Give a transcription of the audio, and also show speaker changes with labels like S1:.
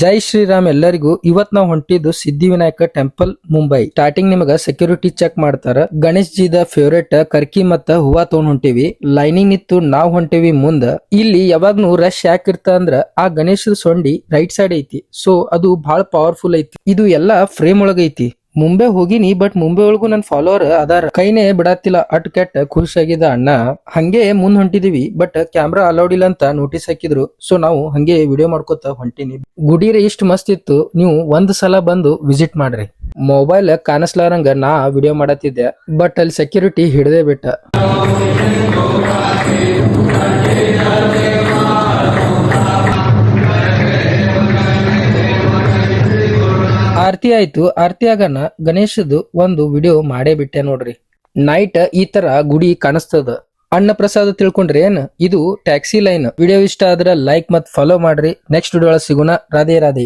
S1: ಜೈ ಶ್ರೀರಾಮ್ ಎಲ್ಲರಿಗೂ. ಇವತ್ ನಾವ್ ಹೊಂಟಿದ್ದು ಸಿದ್ಧಿವಿನಾಯಕ ಟೆಂಪಲ್ ಮುಂಬೈ. ಸ್ಟಾರ್ಟಿಂಗ್ ನಿಮಗ ಸೆಕ್ಯೂರಿಟಿ ಚೆಕ್ ಮಾಡ್ತಾರ. ಗಣೇಶ್ ಜಿದ ಫೇವರೇಟ್ ಕರ್ಕಿ ಮತ್ತ ಹೂವಾ ತಗೊಂಡ್ ಹೊಂಟಿವಿ. ಲೈನಿಂಗ್ ನಿತ್ತು ನಾವ್ ಹೊಂಟಿವಿ ಮುಂದ. ಇಲ್ಲಿ ಯಾವಾಗ್ನು ರಶ್ ಯಾಕಿರ್ತ ಅಂದ್ರ ಆ ಗಣೇಶದ ಸೊಂಡಿ ರೈಟ್ ಸೈಡ್ ಐತಿ. ಸೊ ಅದು ಬಹಳ ಪವರ್ಫುಲ್ ಐತಿ. ಇದು ಎಲ್ಲಾ ಫ್ರೇಮ್ ಒಳಗ ಐತಿ. ಮುಂಬೈ ಹೋಗಿನಿ, ಬಟ್ ಮುಂಬೈ ಒಳಗೂ ನನ್ ಫಾಲೋವರ್ ಅದಾರ. ಕೈನೇ ಬಿಡತ್ತಿಲ್ಲ, ಅಟ್ ಕೆಟ್ಟ ಖುಷಿಯಾಗಿದ್ದ ಅಣ್ಣ. ಹಂಗೆ ಮುಂದ್ ಹೊಂಟಿದೀವಿ, ಬಟ್ ಕ್ಯಾಮ್ರಾ ಅಲೌಡ್ ಇಲ್ಲ ಅಂತ ನೋಟಿಸ್ ಹಾಕಿದ್ರು. ಸೊ ನಾವು ಹಂಗೆ ವಿಡಿಯೋ ಮಾಡ್ಕೊತ ಹೊಂಟಿನಿ. ಗುಡಿರೆ ಇಷ್ಟ ಮಸ್ತ್ ಇತ್ತು, ನೀವು ಒಂದ್ ಸಲ ಬಂದು ವಿಸಿಟ್ ಮಾಡ್ರಿ. ಮೊಬೈಲ್ ಕಾಣಿಸ್ಲಾರಂಗ ನಾ ವಿಡಿಯೋ ಮಾಡತ್ತಿದ್ದೆ, ಬಟ್ ಅಲ್ಲಿ ಸೆಕ್ಯೂರಿಟಿ ಹಿಡದೆ ಬಿಟ್ಟ. ಆರತಿ ಆಯ್ತು. ಆರತಿ ಆಗನ ಗಣೇಶದು ಒಂದು ವಿಡಿಯೋ ಮಾಡೇ ಬಿಟ್ಟೆ ನೋಡ್ರಿ. ನೈಟ್ ಈ ತರ ಗುಡಿ ಕಾಣಿಸ್ತದ. ಅನ್ನ ಪ್ರಸಾದ ತಿಳ್ಕೊಂಡ್ರಿ ಏನ್? ಇದು ಟ್ಯಾಕ್ಸಿ ಲೈನ್. ವಿಡಿಯೋ ಇಷ್ಟ ಆದ್ರೆ ಲೈಕ್ ಮತ್ ಫಾಲೋ ಮಾಡ್ರಿ. ನೆಕ್ಸ್ಟ್ ವಿಡಿಯೋ ಸಿಗೋಣ. ರಾಧೆ ರಾಧೆ.